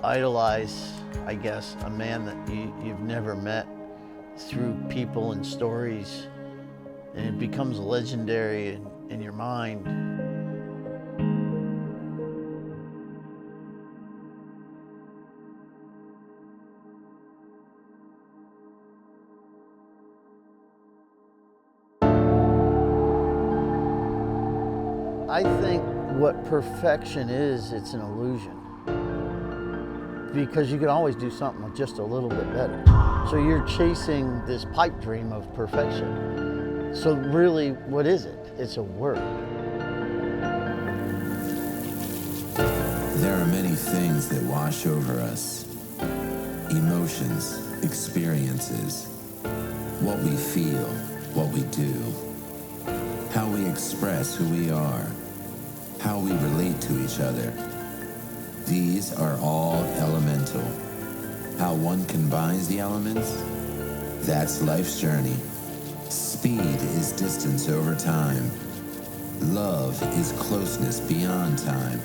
idolize, I guess, a man that you've never met through people and stories, and it becomes legendary in your mind. I think what perfection is, it's an illusion. Because you can always do something just a little bit better. So you're chasing this pipe dream of perfection. So really, what is it? It's a word. There are many things that wash over us. Emotions, experiences, what we feel, what we do, how we express who we are, how we relate to each other. These are all elemental. How one combines the elements, that's life's journey. Speed is distance over time. Love is closeness beyond time.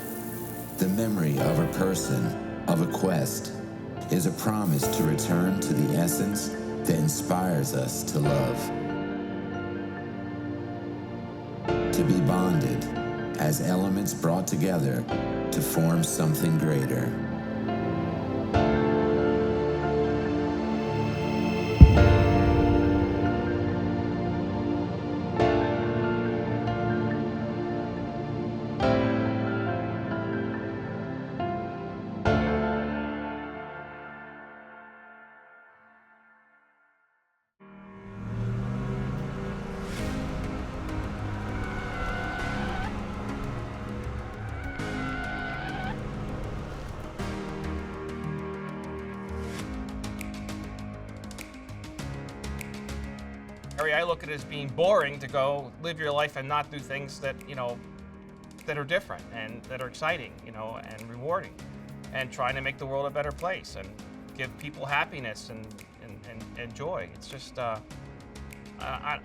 The memory of a person, of a quest, is a promise to return to the essence that inspires us to love. To be bonded as elements brought together to form something greater. I look at it as being boring to go live your life and not do things that, that are different and that are exciting, and rewarding, and trying to make the world a better place and give people happiness and joy. It's just, I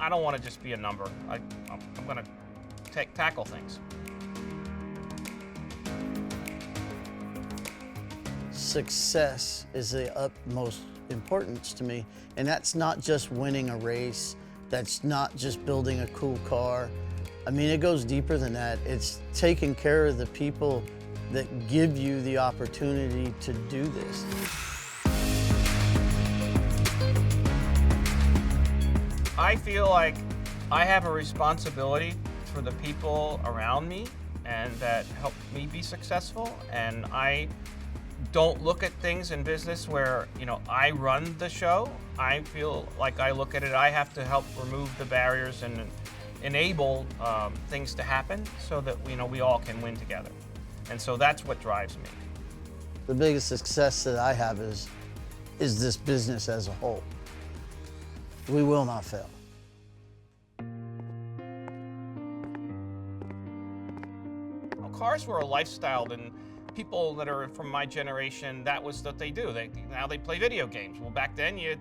don't want to just be a number. I'm going to tackle things. Success is the utmost importance to me, and that's not just winning a race. That's not just building a cool car. I mean, it goes deeper than that. It's taking care of the people that give you the opportunity to do this. I feel like I have a responsibility for the people around me and that help me be successful. And I don't look at things in business where, I run the show. I feel like I look at it, I have to help remove the barriers and enable things to happen so that, we all can win together. And so that's what drives me. The biggest success that I have is this business as a whole. We will not fail. Cars were a lifestyle, and people that are from my generation, that was what they do. Now they play video games. Well, back then you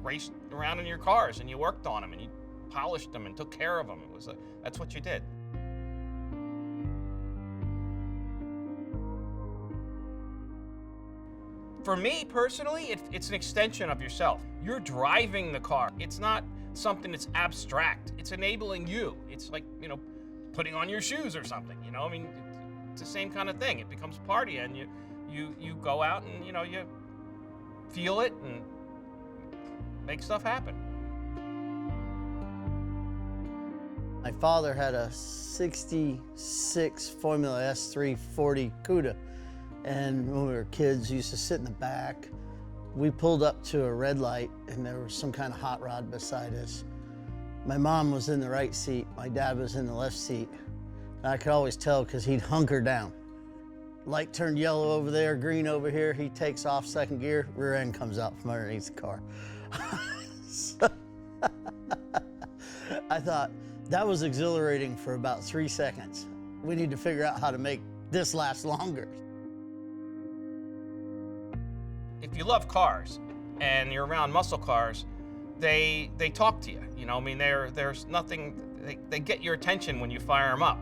raced around in your cars and you worked on them and you polished them and took care of them. That's what you did. For me personally, it's an extension of yourself. You're driving the car. It's not something that's abstract. It's enabling you. It's like, putting on your shoes or something, it's the same kind of thing. It becomes part of you, and you go out and, you feel it and make stuff happen. My father had a 66 Formula S 340 Cuda, and when we were kids, we used to sit in the back. We pulled up to a red light, and there was some kind of hot rod beside us. My mom was in the right seat, my dad was in the left seat. And I could always tell because he'd hunker down. Light turned yellow over there, green over here. He takes off second gear, rear end comes out from underneath the car. I thought, that was exhilarating for about 3 seconds. We need to figure out how to make this last longer. If you love cars and you're around muscle cars, they talk to you. There's nothing, they get your attention when you fire them up.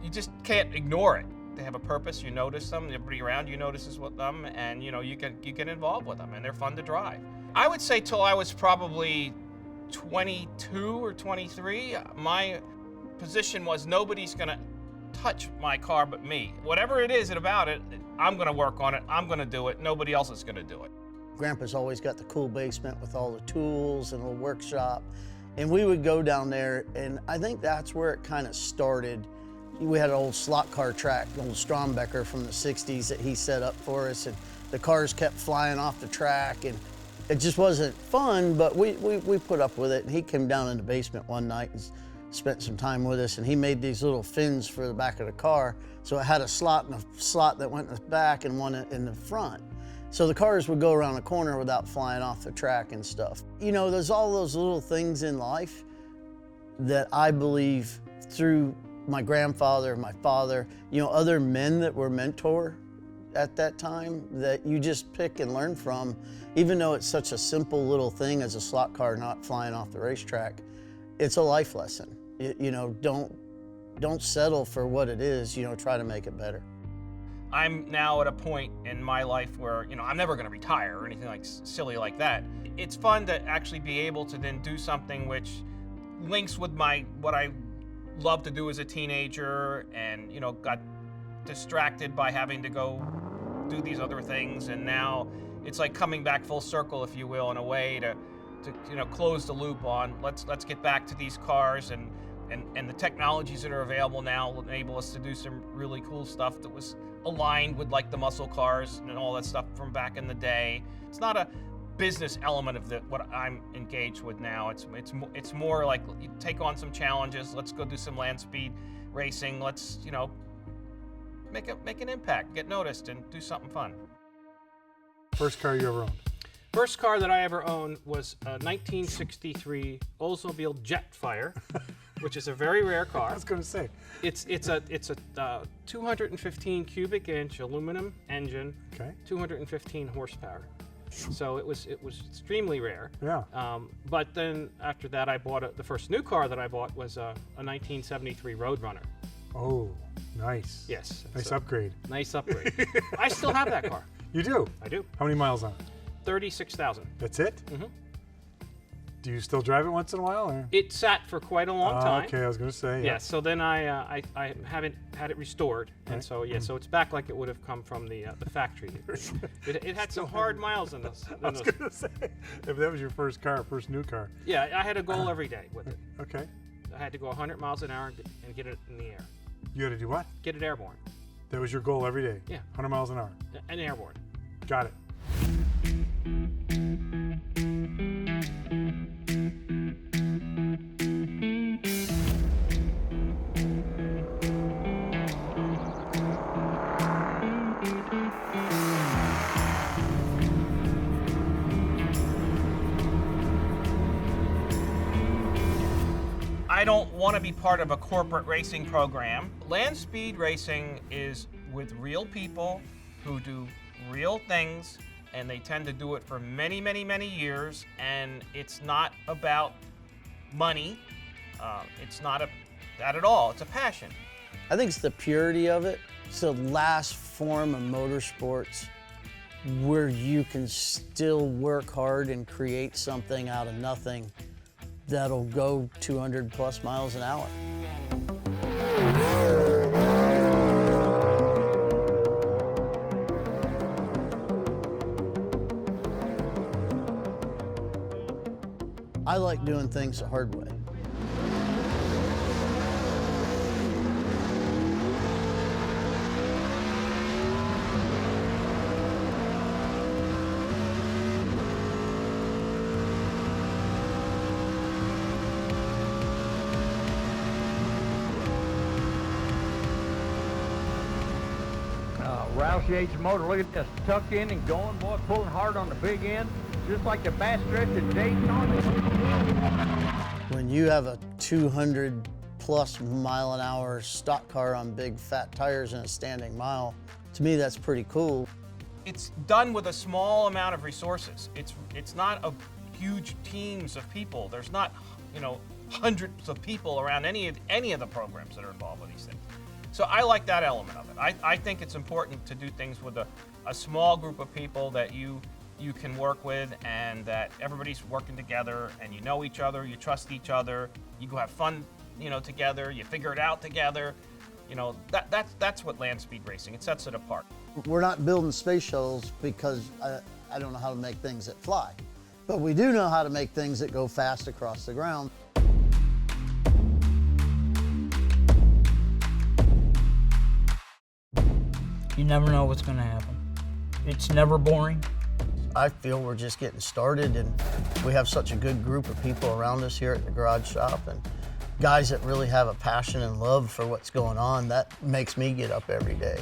You just can't ignore it. they have a purpose. You notice them. Everybody around you notices with them, and you get involved with them, and they're fun to drive. I would say till I was probably 22 or 23, my position was nobody's gonna touch my car but me. Whatever it is about it, I'm gonna work on it. I'm gonna do it. Nobody else is gonna do it. Grandpa's always got the cool basement with all the tools and a little workshop. And we would go down there, and I think that's where it kind of started. We had an old slot car track, old Strombecker from the 60s that he set up for us, and the cars kept flying off the track, and it just wasn't fun, but we put up with it. And he came down in the basement one night and spent some time with us, and he made these little fins for the back of the car. So it had a slot and a slot that went in the back and one in the front. So the cars would go around the corner without flying off the track and stuff. You know, there's all those little things in life that I believe through my grandfather, my father, you know, other men that were mentor at that time that you just pick and learn from, even though it's such a simple little thing as a slot car not flying off the racetrack. It's a life lesson. You know, don't settle for what it is, you know, try to make it better. I'm now at a point in my life where, you know, I'm never going to retire or anything like silly like that. It's fun to actually be able to then do something which links with what I loved to do as a teenager, and, you know, got distracted by having to go do these other things, and now it's like coming back full circle, if you will, in a way to you know, close the loop on let's get back to these cars, and the technologies that are available now will enable us to do some really cool stuff that was aligned with like the muscle cars and all that stuff from back in the day. It's not a business element of what I'm engaged with now. It's more like you take on some challenges. Let's go do some land speed racing. Let's, you know, make an impact, get noticed, and do something fun. First car you ever owned? First car that I ever owned was a 1963 Oldsmobile Jetfire, which is a very rare car. I was going to say. It's a 215 cubic inch aluminum engine, Okay. 215 horsepower. So it was extremely rare. Yeah. But then after that, I bought the first new car that I bought was a 1973 Roadrunner. Oh, nice. Yes. Nice so, upgrade. Nice upgrade. I still have that car. You do? I do. How many miles on it? 36,000. That's it? Mm-hmm. Do you still drive it once in a while? Or? It sat for quite a long time. Okay, I was going to say. Yeah. So then I haven't had it restored, and so so it's back like it would have come from the factory. It had some hard miles in this. I was going to say, if that was your first car, first new car. Yeah, I had a goal every day with it. Okay. I had to go 100 miles an hour and get it in the air. You had to do what? Get it airborne. That was your goal every day? Yeah. 100 miles an hour? And airborne. Got it. I don't want to be part of a corporate racing program. Land speed racing is with real people who do real things, and they tend to do it for many, many, many years, and it's not about money. It's not that at all. It's a passion. I think it's the purity of it. It's the last form of motorsports where you can still work hard and create something out of nothing that'll go 200 plus miles an hour. I like doing things the hard way. Rouse Yates motor, look at this, tucked in and going, boy, pulling hard on the big end, just like the bass stretch at Daytona. When you have a 200 plus mile an hour stock car on big fat tires in a standing mile, to me that's pretty cool. It's done with a small amount of resources. It's not a huge teams of people. There's not, you know, hundreds of people around any of the programs that are involved with these things. So I like that element of it. I think it's important to do things with a small group of people that you can work with, and that everybody's working together, and you know each other, you trust each other, you go have fun, together, you figure it out together. That's what land speed racing, it sets it apart. We're not building space shuttles because I don't know how to make things that fly, but we do know how to make things that go fast across the ground. You never know what's going to happen. It's never boring. I feel we're just getting started, and we have such a good group of people around us here at the garage shop, and guys that really have a passion and love for what's going on. That makes me get up every day.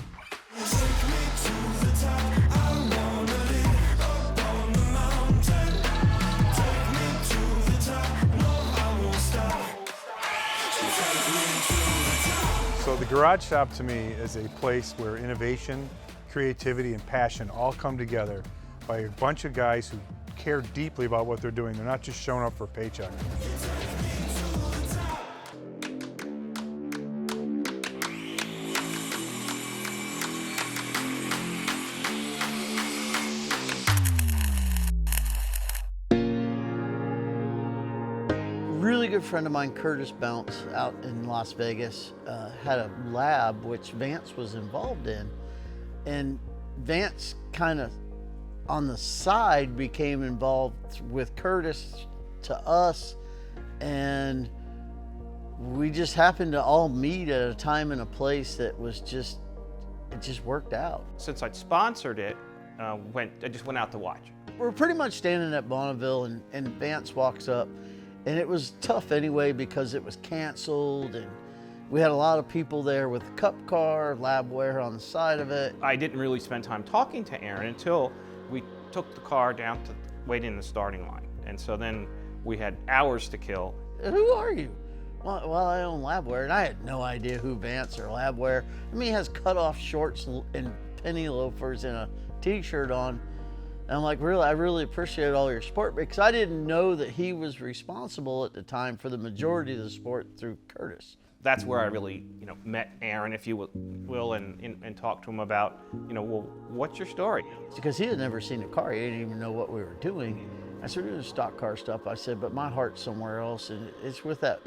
So the garage shop to me is a place where innovation, creativity, and passion all come together by a bunch of guys who care deeply about what they're doing. They're not just showing up for a paycheck. Really good friend of mine, Curtis Bounce, out in Las Vegas, had a lab which Vance was involved in, and Vance kind of on the side became involved with Curtis to us, and we just happened to all meet at a time and a place that was just, it just worked out. Since I'd sponsored it, I just went out to watch. We're pretty much standing at Bonneville, and Vance walks up, and it was tough anyway because it was canceled, and we had a lot of people there with the cup car, labware on the side of it. I didn't really spend time talking to Aaron until we took the car down to wait in the starting line. And so then we had hours to kill. Who are you? Well, I own labware, and I had no idea who Vance or labware. I mean, he has cut-off shorts and penny loafers and a t-shirt on. And I'm like, really, I really appreciate all your support, because I didn't know that he was responsible at the time for the majority of the sport through Curtis. That's where I really, met Aaron, if you will, and talked to him about, well, what's your story? Because he had never seen a car, he didn't even know what we were doing. I said, we're doing stock car stuff. I said, but my heart's somewhere else, and it's with that,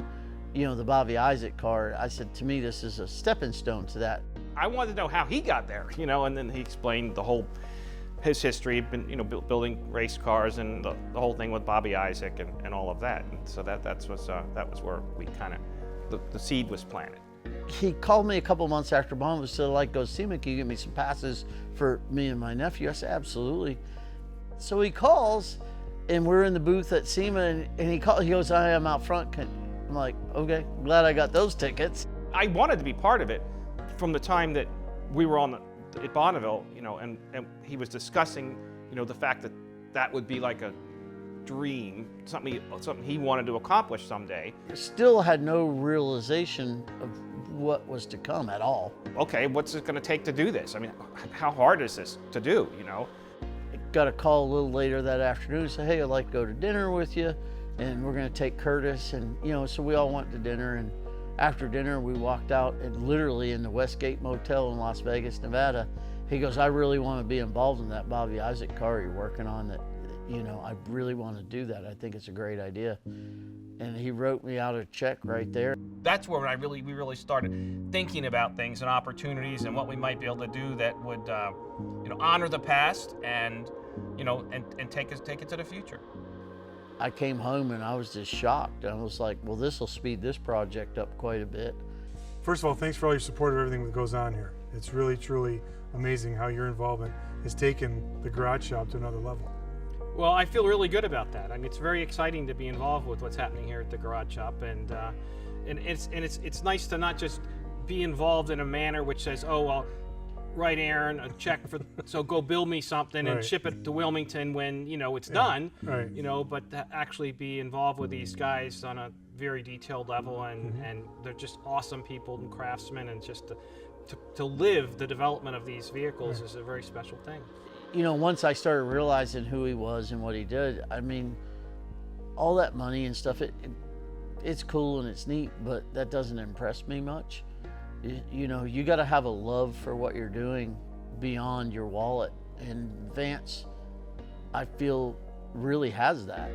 the Bobby Isaac car. I said, to me, this is a stepping stone to that. I wanted to know how he got there, and then he explained his history, been, building race cars and the whole thing with Bobby Isaac and all of that. And so that was where we kind of, the seed was planted. He called me a couple months after Bonneville, said, I'd like to go see him. Can you give me some passes for me and my nephew? I said, absolutely. So he calls, and we're in the booth at SEMA, and he goes, I am out front. I'm like, okay, glad I got those tickets. I wanted to be part of it from the time that we were at Bonneville, and he was discussing, the fact that would be like a dream, something he wanted to accomplish someday. Still had no realization of what was to come at all. Okay, what's it going to take to do this? I mean, how hard is this to do, Got a call a little later that afternoon, said, hey, I'd like to go to dinner with you, and we're going to take Curtis, and so we all went to dinner, and after dinner we walked out, and literally in the Westgate Motel in Las Vegas, Nevada, he goes, I really want to be involved in that Bobby Isaac car you're working on, that I really want to do that. I think it's a great idea. And he wrote me out a check right there. That's where we really started thinking about things and opportunities and what we might be able to do that would honor the past and and take it to the future. I came home and I was just shocked. I was like, well, this will speed this project up quite a bit. First of all, thanks for all your support of everything that goes on here. It's really, truly amazing how your involvement has taken the garage shop to another level. Well, I feel really good about that. I mean, it's very exciting to be involved with what's happening here at the garage shop, and it's nice to not just be involved in a manner which says, oh, well, write Aaron a check for, so go build me something and ship it to Wilmington when it's done. Right. But to actually be involved with these guys on a very detailed level, and they're just awesome people and craftsmen, and just to live the development of these vehicles is a very special thing. Once I started realizing who he was and what he did, I mean, all that money and stuff, it's cool and it's neat, but that doesn't impress me much. You know, you got to have a love for what you're doing beyond your wallet. And Vance, I feel, really has that.